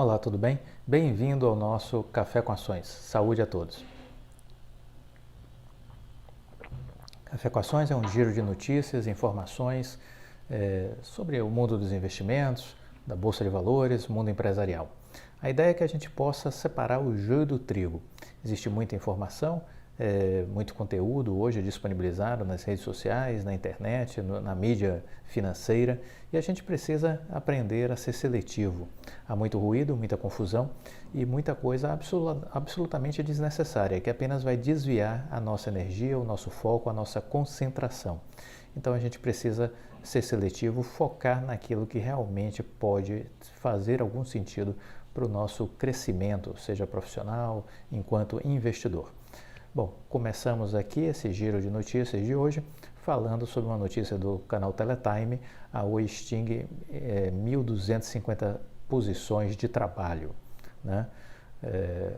Olá, tudo bem? Bem-vindo ao nosso Café com Ações. Saúde a todos. Café com Ações é um giro de notícias e informações sobre o mundo dos investimentos, da Bolsa de Valores, mundo empresarial. A ideia é que a gente possa separar o joio do trigo. Existe muita informação, muito conteúdo hoje disponibilizado nas redes sociais, na internet, na mídia financeira, e a gente precisa aprender a ser seletivo. Há muito ruído, muita confusão e muita coisa absolutamente desnecessária, que apenas vai desviar a nossa energia, o nosso foco, a nossa concentração. Então a gente precisa ser seletivo, focar naquilo que realmente pode fazer algum sentido para o nosso crescimento, seja profissional, enquanto investidor. Bom, começamos aqui esse giro de notícias de hoje falando sobre uma notícia do canal Teletime. A Oi extingue 1.250 posições de trabalho, né?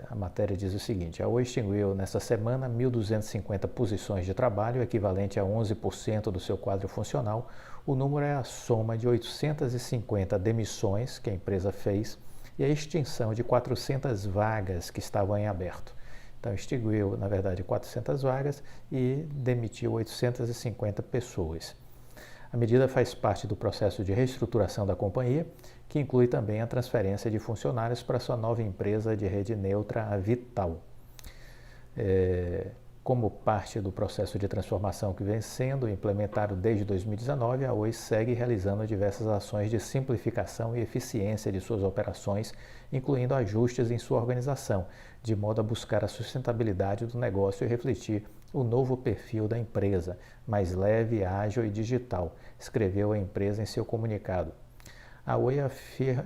A matéria diz o seguinte: a Oi extinguiu nesta semana 1.250 posições de trabalho, equivalente a 11% do seu quadro funcional. O número é a soma de 850 demissões que a empresa fez e a extinção de 400 vagas que estavam em aberto. Então, extinguiu, na verdade, 400 vagas e demitiu 850 pessoas. A medida faz parte do processo de reestruturação da companhia, que inclui também a transferência de funcionários para sua nova empresa de rede neutra, a Vital. Como parte do processo de transformação que vem sendo implementado desde 2019, a Oi segue realizando diversas ações de simplificação e eficiência de suas operações, incluindo ajustes em sua organização, de modo a buscar a sustentabilidade do negócio e refletir o novo perfil da empresa, mais leve, ágil e digital, escreveu a empresa em seu comunicado. A Oi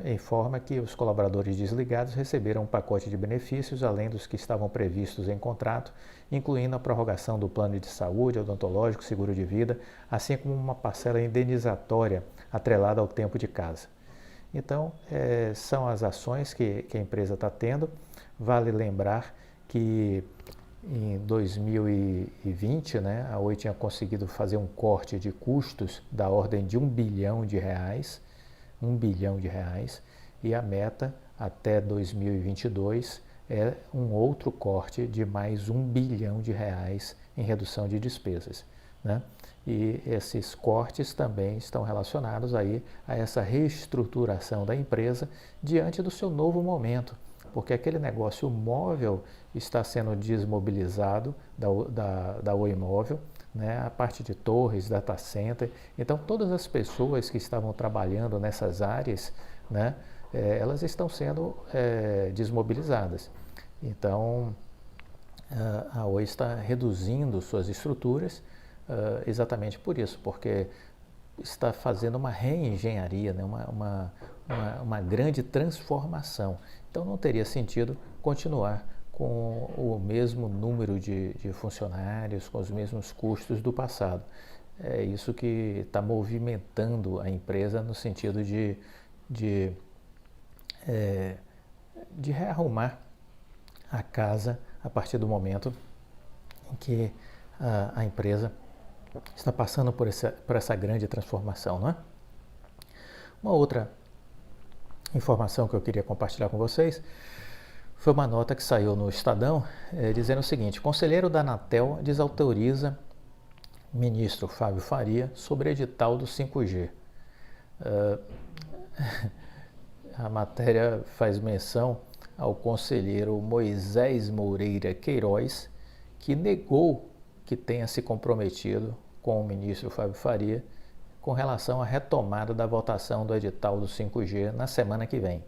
informa que os colaboradores desligados receberam um pacote de benefícios além dos que estavam previstos em contrato, incluindo a prorrogação do plano de saúde, odontológico, seguro de vida, assim como uma parcela indenizatória atrelada ao tempo de casa. Então, são as ações que a empresa está tendo. Vale lembrar que em 2020, né, a Oi tinha conseguido fazer um corte de custos da ordem de R$ 1 bilhão, R$ 1 bilhão, e a meta até 2022 é um outro corte de mais R$ 1 bilhão em redução de despesas, né? E esses cortes também estão relacionados aí a essa reestruturação da empresa diante do seu novo momento, porque aquele negócio móvel está sendo desmobilizado da Oi Móvel, né, a parte de torres, data center. Então, todas as pessoas que estavam trabalhando nessas áreas, né, elas estão sendo desmobilizadas. Então, a Oi está reduzindo suas estruturas exatamente por isso, porque está fazendo uma reengenharia, né, uma grande transformação. Então, não teria sentido continuar com o mesmo número de funcionários, com os mesmos custos do passado. É isso que está movimentando a empresa no sentido de rearrumar a casa a partir do momento em que a empresa está passando por essa grande transformação, não é? Uma outra informação que eu queria compartilhar com vocês foi uma nota que saiu no Estadão dizendo o seguinte: conselheiro da Anatel desautoriza ministro Fábio Faria sobre edital do 5G. A matéria faz menção ao conselheiro Moisés Moreira Queiroz, que negou que tenha se comprometido com o ministro Fábio Faria com relação à retomada da votação do edital do 5G na semana que vem.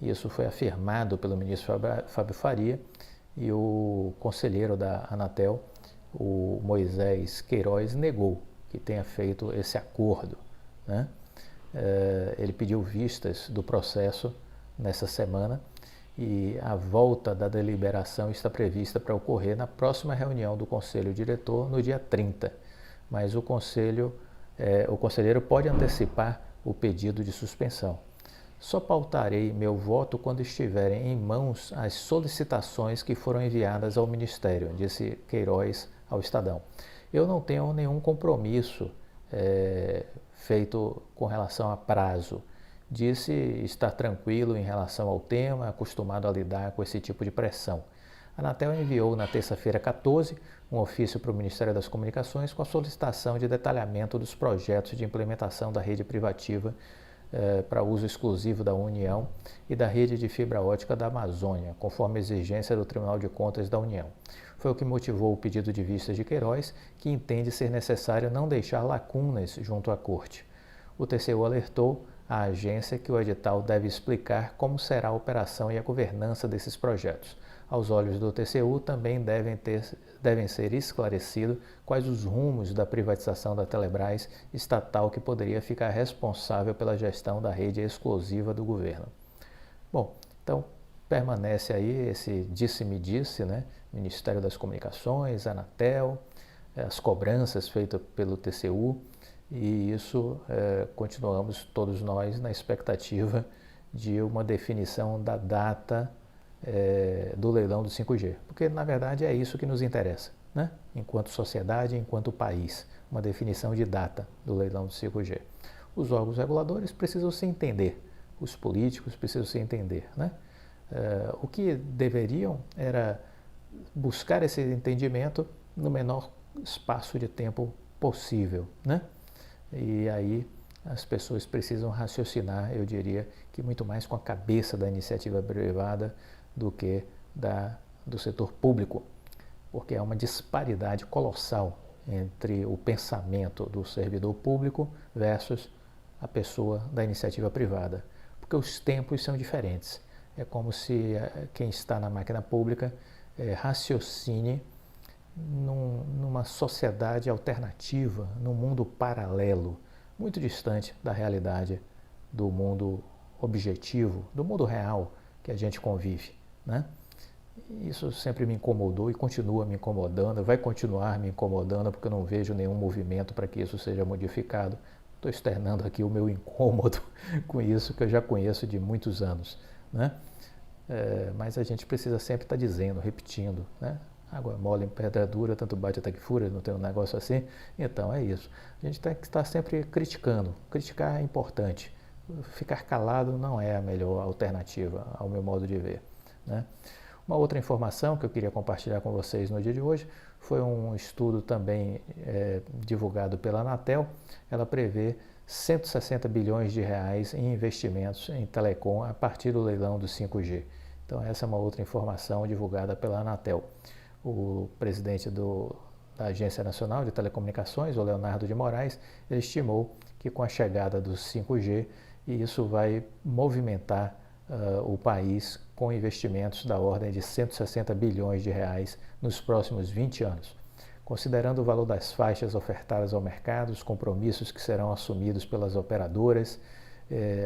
Isso foi afirmado pelo ministro Fábio Faria e o conselheiro da Anatel, o Moisés Queiroz, negou que tenha feito esse acordo, né? Ele pediu vistas do processo nessa semana e a volta da deliberação está prevista para ocorrer na próxima reunião do Conselho Diretor no dia 30, mas o conselheiro pode antecipar o pedido de suspensão. Só pautarei meu voto quando estiverem em mãos as solicitações que foram enviadas ao Ministério, disse Queiroz ao Estadão. Eu não tenho nenhum compromisso feito com relação a prazo, disse estar tranquilo em relação ao tema, acostumado a lidar com esse tipo de pressão. A Anatel enviou na terça-feira 14 um ofício para o Ministério das Comunicações com a solicitação de detalhamento dos projetos de implementação da rede privativa para uso exclusivo da União e da rede de fibra ótica da Amazônia, conforme exigência do Tribunal de Contas da União. Foi o que motivou o pedido de vista de Queiroz, que entende ser necessário não deixar lacunas junto à Corte. O TCU alertou à agência que o edital deve explicar como será a operação e a governança desses projetos. Aos olhos do TCU, também devem ser esclarecidos quais os rumos da privatização da Telebrás estatal que poderia ficar responsável pela gestão da rede exclusiva do governo. Bom, então permanece aí esse disse-me-disse, né? Ministério das Comunicações, Anatel, as cobranças feitas pelo TCU, e isso continuamos todos nós na expectativa de uma definição da data do leilão do 5G, porque na verdade é isso que nos interessa, né? Enquanto sociedade, enquanto país, uma definição de data do leilão do 5G. Os órgãos reguladores precisam se entender, os políticos precisam se entender, né? O que deveriam era buscar esse entendimento no menor espaço de tempo possível, né? E aí as pessoas precisam raciocinar, eu diria, que muito mais com a cabeça da iniciativa privada do que do setor público, porque há uma disparidade colossal entre o pensamento do servidor público versus a pessoa da iniciativa privada, porque os tempos são diferentes. É como se quem está na máquina pública raciocine numa sociedade alternativa, num mundo paralelo, muito distante da realidade do mundo objetivo, do mundo real que a gente convive, né? Isso sempre me incomodou e continua me incomodando, vai continuar me incomodando porque eu não vejo nenhum movimento para que isso seja modificado. Estou externando aqui o meu incômodo com isso que eu já conheço de muitos anos, né? Mas a gente precisa sempre estar dizendo, repetindo, né? Água mole em pedra dura, tanto bate até que fura, não tem um negócio assim? Então é isso. A gente tem que estar sempre criticando. Criticar é importante. Ficar calado não é a melhor alternativa, ao meu modo de ver, né? Uma outra informação que eu queria compartilhar com vocês no dia de hoje foi um estudo também divulgado pela Anatel. Ela prevê 160 bilhões de reais em investimentos em telecom a partir do leilão do 5G. Então essa é uma outra informação divulgada pela Anatel. O presidente da Agência Nacional de Telecomunicações, o Leonardo de Moraes, ele estimou que com a chegada do 5G, isso vai movimentar o país com investimentos da ordem de 160 bilhões de reais nos próximos 20 anos. Considerando o valor das faixas ofertadas ao mercado, os compromissos que serão assumidos pelas operadoras,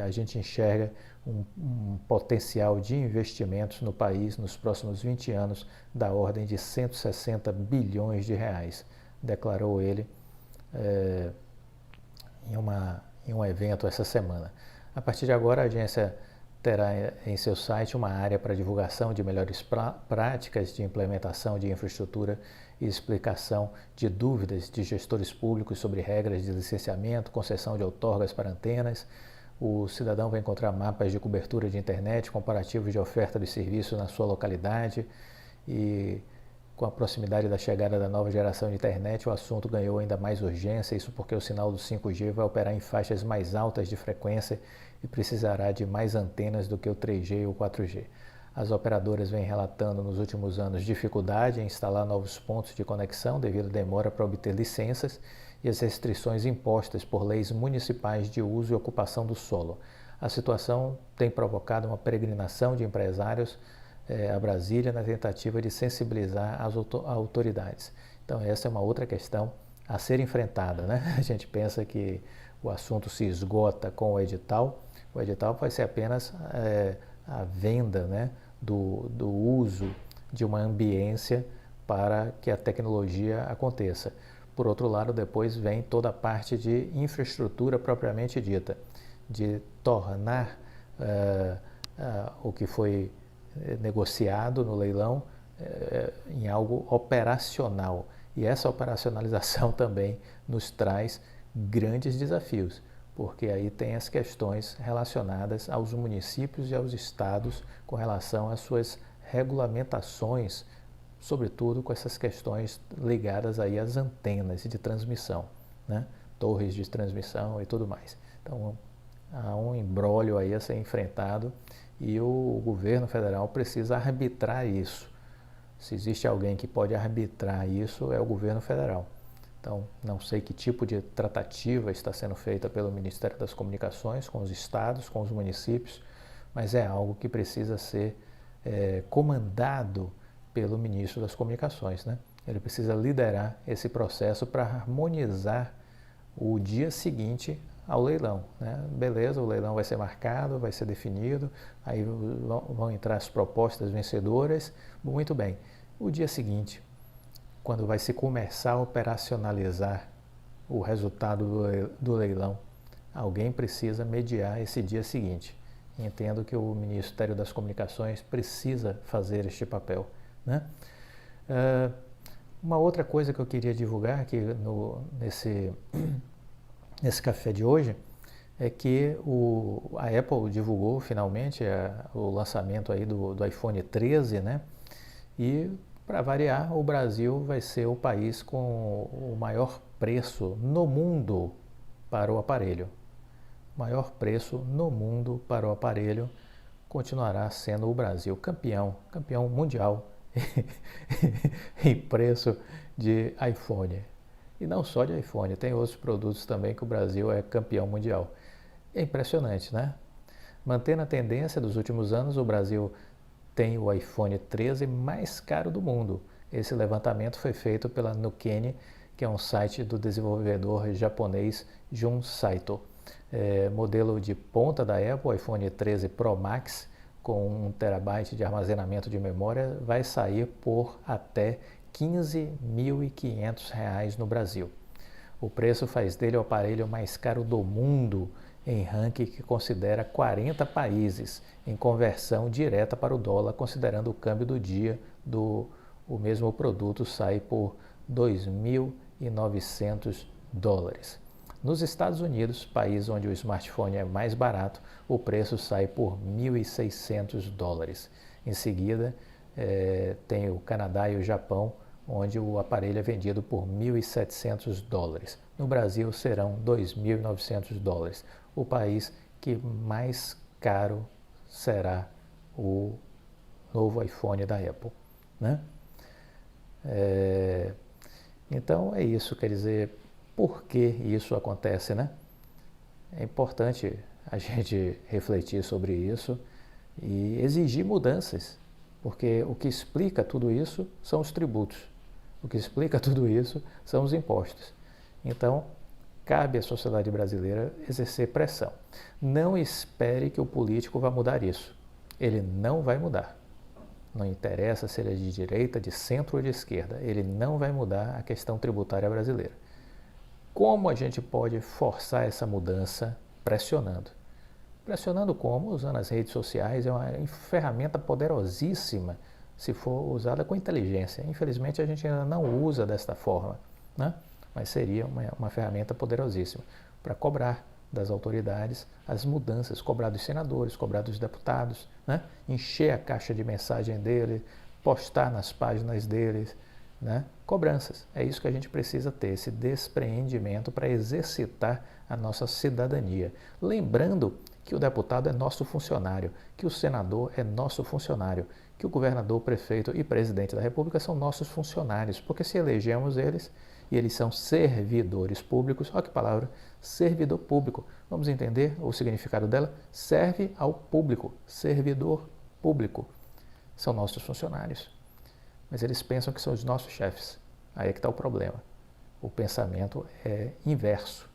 a gente enxerga um potencial de investimentos no país nos próximos 20 anos da ordem de 160 bilhões de reais, declarou ele em um evento essa semana. A partir de agora, a agência terá em seu site uma área para divulgação de melhores práticas de implementação de infraestrutura e explicação de dúvidas de gestores públicos sobre regras de licenciamento, concessão de outorgas para antenas. O cidadão vai encontrar mapas de cobertura de internet, comparativos de oferta de serviços na sua localidade, e com a proximidade da chegada da nova geração de internet, o assunto ganhou ainda mais urgência, isso porque o sinal do 5G vai operar em faixas mais altas de frequência e precisará de mais antenas do que o 3G e o 4G. As operadoras vêm relatando nos últimos anos dificuldade em instalar novos pontos de conexão devido à demora para obter licenças e as restrições impostas por leis municipais de uso e ocupação do solo. A situação tem provocado uma peregrinação de empresários a Brasília na tentativa de sensibilizar as autoridades. Então essa é uma outra questão a ser enfrentada, né? A gente pensa que o assunto se esgota com o edital vai ser apenas a venda, né, do uso de uma ambiência para que a tecnologia aconteça. Por outro lado, depois vem toda a parte de infraestrutura propriamente dita, de tornar o que foi negociado no leilão em algo operacional. E essa operacionalização também nos traz grandes desafios, porque aí tem as questões relacionadas aos municípios e aos estados com relação às suas regulamentações, sobretudo com essas questões ligadas aí às antenas de transmissão, né? Torres de transmissão e tudo mais. Então, há um imbróglio aí a ser enfrentado e o governo federal precisa arbitrar isso. Se existe alguém que pode arbitrar isso, é o governo federal. Então, não sei que tipo de tratativa está sendo feita pelo Ministério das Comunicações com os estados, com os municípios, mas é algo que precisa ser comandado pelo Ministro das Comunicações, né? Ele precisa liderar esse processo para harmonizar o dia seguinte ao leilão, né? Beleza, o leilão vai ser marcado, vai ser definido, aí vão entrar as propostas vencedoras, muito bem. O dia seguinte, quando vai se começar a operacionalizar o resultado do leilão, alguém precisa mediar esse dia seguinte. Entendo que o Ministério das Comunicações precisa fazer este papel, né? Uma outra coisa que eu queria divulgar aqui nesse café de hoje é que a Apple divulgou finalmente o lançamento aí do iPhone 13, né? E, para variar, o Brasil vai ser o país com o maior preço no mundo para o aparelho. O maior preço no mundo para o aparelho continuará sendo o Brasil, campeão mundial em preço de iPhone. E não só de iPhone, tem outros produtos também que o Brasil é campeão mundial. É impressionante, né? Mantendo a tendência dos últimos anos, o Brasil tem o iPhone 13 mais caro do mundo. Esse levantamento foi feito pela Nucane, que é um site do desenvolvedor japonês Jun Saito. Modelo de ponta da Apple, o iPhone 13 Pro Max, com 1 TB de armazenamento de memória, vai sair por até R$ 15.500 no Brasil. O preço faz dele o aparelho mais caro do mundo em ranking que considera 40 países, em conversão direta para o dólar, considerando o câmbio do dia, o mesmo produto sai por $2.900. Nos Estados Unidos, país onde o smartphone é mais barato, o preço sai por $1.600. Em seguida, tem o Canadá e o Japão, onde o aparelho é vendido por $1.700. No Brasil serão $2.900. O país que mais caro será o novo iPhone da Apple, né? Então é isso, quer dizer, por que isso acontece, né? É importante a gente refletir sobre isso e exigir mudanças, porque o que explica tudo isso são os tributos. O que explica tudo isso são os impostos. Então, cabe à sociedade brasileira exercer pressão. Não espere que o político vá mudar isso. Ele não vai mudar. Não interessa se ele é de direita, de centro ou de esquerda. Ele não vai mudar a questão tributária brasileira. Como a gente pode forçar essa mudança? Pressionando. Pressionando como? Usando as redes sociais. É uma ferramenta poderosíssima se for usada com inteligência. Infelizmente, a gente ainda não usa desta forma, né? Mas seria uma ferramenta poderosíssima para cobrar das autoridades as mudanças, cobrar dos senadores, cobrar dos deputados, né? Encher a caixa de mensagem dele, postar nas páginas deles, né? Cobranças. É isso que a gente precisa ter, esse despreendimento para exercitar a nossa cidadania. Lembrando que o deputado é nosso funcionário, que o senador é nosso funcionário, que o governador, prefeito e presidente da República são nossos funcionários, porque se elegemos eles e eles são servidores públicos, olha que palavra, servidor público. Vamos entender o significado dela? Serve ao público, servidor público. São nossos funcionários. Mas eles pensam que são os nossos chefes. Aí é que está o problema. O pensamento é inverso.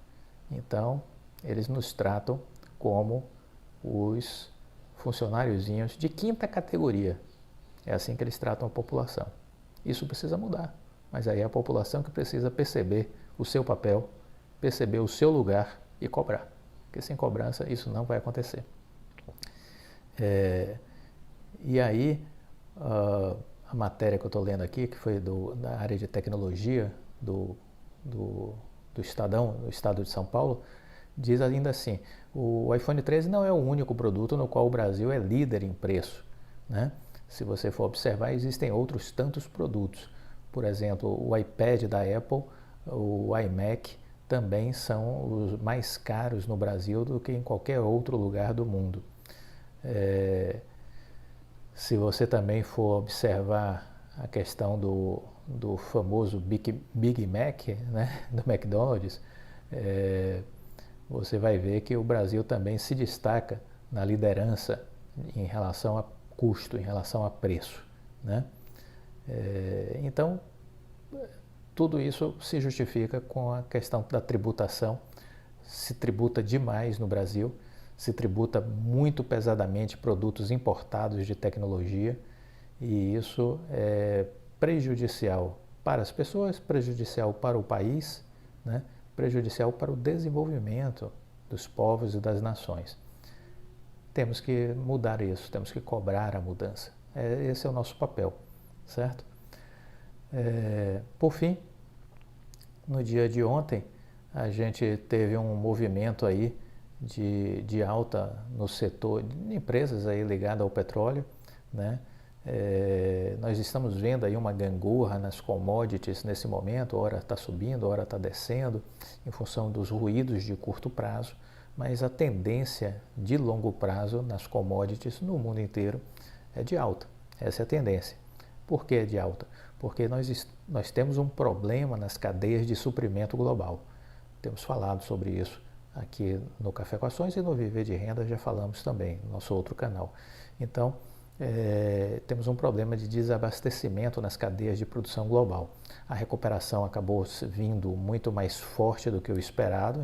Então, eles nos tratam como os funcionáriozinhos de quinta categoria. É assim que eles tratam a população. Isso precisa mudar. Mas aí é a população que precisa perceber o seu papel, perceber o seu lugar e cobrar. Porque sem cobrança isso não vai acontecer. E aí, a matéria que eu estou lendo aqui, que foi da área de tecnologia do Estadão, do Estado de São Paulo, diz ainda assim, o iPhone 13 não é o único produto no qual o Brasil é líder em preço, né? Se você for observar, existem outros tantos produtos. Por exemplo, o iPad da Apple, o iMac, também são os mais caros no Brasil do que em qualquer outro lugar do mundo. Se você também for observar a questão do famoso Big Mac, né, do McDonald's, você vai ver que o Brasil também se destaca na liderança em relação a custo, em relação a preço, né? Então, tudo isso se justifica com a questão da tributação. Se tributa demais no Brasil, se tributa muito pesadamente produtos importados de tecnologia, e isso é prejudicial para as pessoas, prejudicial para o país, né? Prejudicial para o desenvolvimento dos povos e das nações. Temos que mudar isso, temos que cobrar a mudança. Esse é o nosso papel, certo? Por fim, no dia de ontem, a gente teve um movimento aí de alta no setor de empresas aí ligadas ao petróleo, né? Nós estamos vendo aí uma gangorra nas commodities nesse momento, hora está subindo, hora está descendo, em função dos ruídos de curto prazo, mas a tendência de longo prazo nas commodities no mundo inteiro é de alta. Essa é a tendência. Por que é de alta? Porque nós temos um problema nas cadeias de suprimento global. Temos falado sobre isso aqui no Café com Ações, e no Viver de Renda já falamos também, no nosso outro canal. Então, temos um problema de desabastecimento nas cadeias de produção global. A recuperação acabou vindo muito mais forte do que o esperado,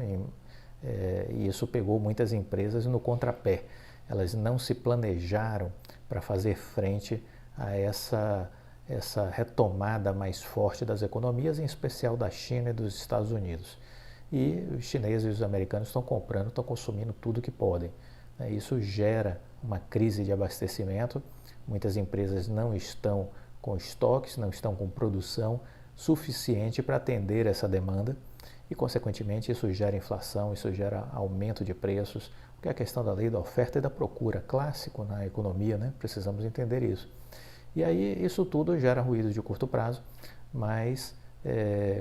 e isso pegou muitas empresas no contrapé. Elas não se planejaram para fazer frente a essa retomada mais forte das economias, em especial da China e dos Estados Unidos. E os chineses e os americanos estão comprando, estão consumindo tudo que podem. Isso gera uma crise de abastecimento. Muitas empresas não estão com estoques, não estão com produção suficiente para atender essa demanda, e, consequentemente, isso gera inflação, isso gera aumento de preços, porque é a questão da lei da oferta e da procura, clássico na economia, né? Precisamos entender isso. E aí isso tudo gera ruídos de curto prazo, mas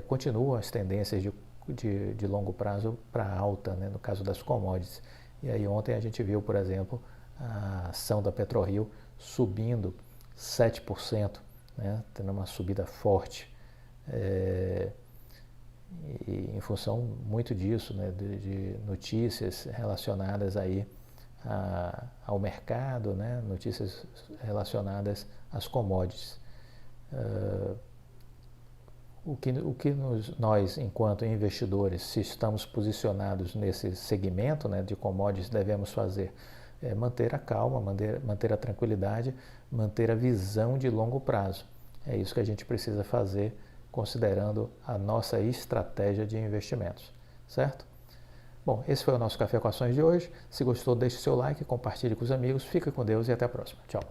continuam as tendências de longo prazo para alta, né? No caso das commodities. E aí ontem a gente viu, por exemplo, a ação da PetroRio subindo 7%, né? Tendo uma subida forte, e em função muito disso, né? de notícias relacionadas aí ao mercado, né? Notícias relacionadas às commodities. O que nós, enquanto investidores, se estamos posicionados nesse segmento, né, de commodities, devemos fazer é manter a calma, manter a tranquilidade, manter a visão de longo prazo. É isso que a gente precisa fazer, considerando a nossa estratégia de investimentos, certo? Bom, esse foi o nosso Café com Ações de hoje. Se gostou, deixe seu like, compartilhe com os amigos. Fica com Deus e até a próxima. Tchau.